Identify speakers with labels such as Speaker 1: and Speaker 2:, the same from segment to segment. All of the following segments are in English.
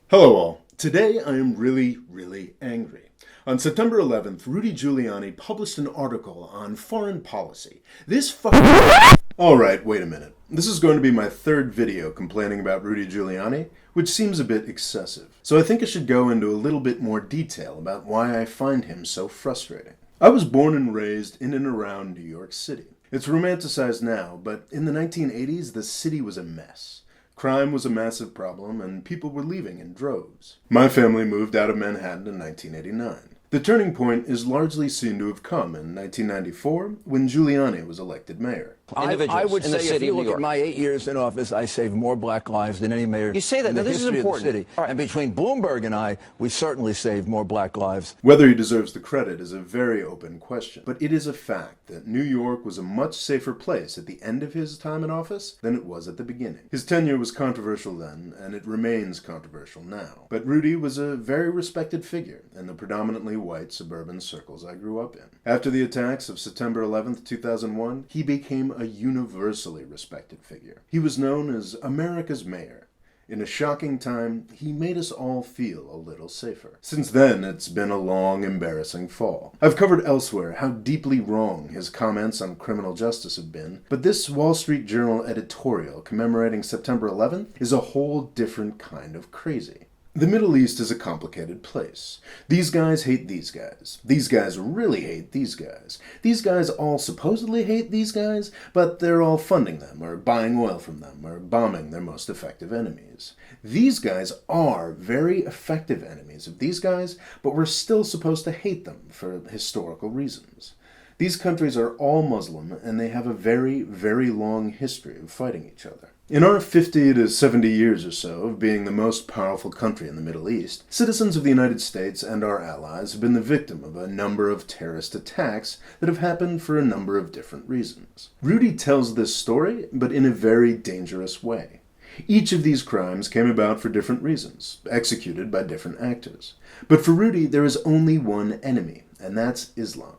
Speaker 1: Hello all. Today I am really angry. On September 11th, Rudy Giuliani published an article on foreign policy. This fucking... Alright, wait a minute. This is going to be my third video complaining about Rudy Giuliani, which seems a bit excessive. So I think I should go into a little bit more detail about why I find him so frustrating. I was born and raised in and around New York City. It's romanticized now, but in the 1980s, the city was a mess. Crime was a massive problem, and people were leaving in droves. My family moved out of Manhattan in 1989. The turning point is largely seen to have come in 1994, when Giuliani was elected mayor.
Speaker 2: I would say if you look at my 8 years in office, I saved more black lives than any mayor.
Speaker 3: You say that. Now, this is important.
Speaker 2: City. Right. And between Bloomberg and I, we certainly saved more black lives.
Speaker 1: Whether he deserves the credit is a very open question, but it is a fact that New York was a much safer place at the end of his time in office than it was at the beginning. His tenure was controversial then, and it remains controversial now. But Rudy was a very respected figure in the predominantly white suburban circles I grew up in. After the attacks of September 11th, 2001, he became a universally respected figure. He was known as America's mayor. In a shocking time, he made us all feel a little safer. Since then, it's been a long, embarrassing fall. I've covered elsewhere how deeply wrong his comments on criminal justice have been, but this Wall Street Journal editorial commemorating September 11th is a whole different kind of crazy. The Middle East is a complicated place. These guys hate these guys. These guys really hate these guys. These guys all supposedly hate these guys, but they're all funding them, or buying oil from them, or bombing their most effective enemies. These guys are very effective enemies of these guys, but we're still supposed to hate them for historical reasons. These countries are all Muslim, and they have a very long history of fighting each other. In our 50 to 70 years or so of being the most powerful country in the Middle East, citizens of the United States and our allies have been the victim of a number of terrorist attacks that have happened for a number of different reasons. Rudy tells this story, but in a very dangerous way. Each of these crimes came about for different reasons, executed by different actors. But for Rudy, there is only one enemy, and that's Islam.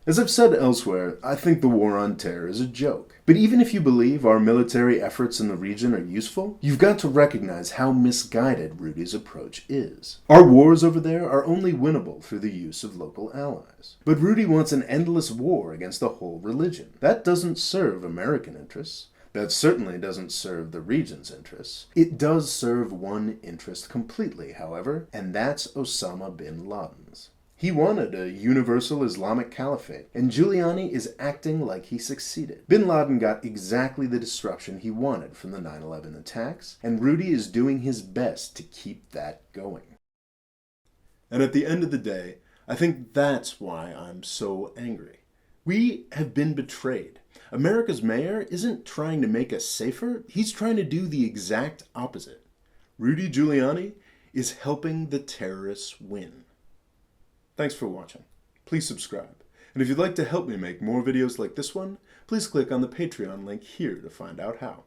Speaker 1: As I've said elsewhere, I think the war on terror is a joke. But even if you believe our military efforts in the region are useful, you've got to recognize how misguided Rudy's approach is. Our wars over there are only winnable through the use of local allies. But Rudy wants an endless war against the whole religion. That doesn't serve American interests. That certainly doesn't serve the region's interests. It does serve one interest completely, however, and that's Osama bin Laden's. He wanted a universal Islamic caliphate, and Giuliani is acting like he succeeded. Bin Laden got exactly the destruction he wanted from the 9/11 attacks, and Rudy is doing his best to keep that going. And at the end of the day, I think that's why I'm so angry. We have been betrayed. America's mayor isn't trying to make us safer, he's trying to do the exact opposite. Rudy Giuliani is helping the terrorists win. Thanks for watching. Please subscribe. And if you'd like to help me make more videos like this one, please click on the Patreon link here to find out how.